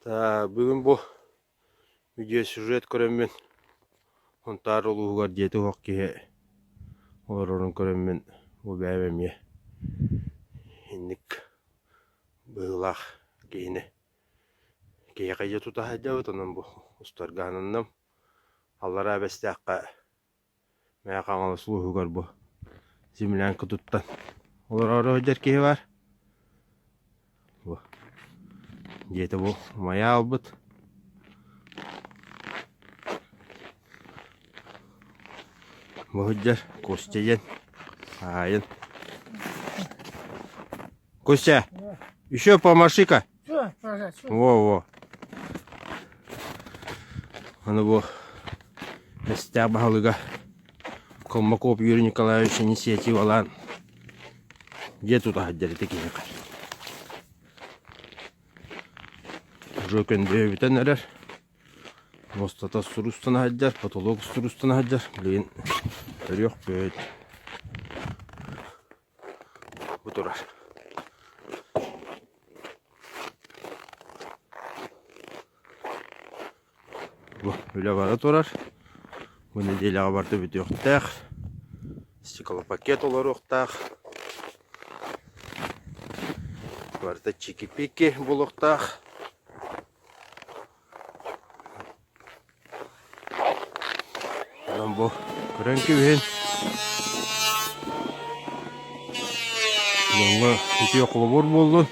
Бүгін бұл видео сюжет көрөммен онтар олуғар деті оқ кеге оларын көрөммен бұл бәйбәме инник бұғылақ кейіне кеге қайда тұта хайдауыт онын бұл ұстарғанынным аллара әбәсті аққа мәя қаңалы сұлуғар бұл землянка тұттан олар ары өдер кеге бар бұл деті бұл мая албыт Мухуджар, Костяен, Аян. Костя, еще помаши-ка. Во-во. Аны бұл әстә бағылыға Колмаков Юрий Николаевич инициатива алан. Где тут хаджар текені қар? Жөкен дөбітен әрер. Мостата сурустан хаджар, потолок сурустан хаджар. Блин. Өрек бөт. Bu тұрар. Bu öyle bana тұрар. Bu nedeyle abartı bir yoktaq. Стекло пакет olur yoktaq. Varta çiki-piki bu yoktaq. Bu kıran küven. Bunga hiç yoklu buldu.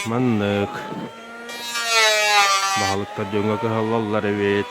Manlık. Bahalıklar döngü halallar evet.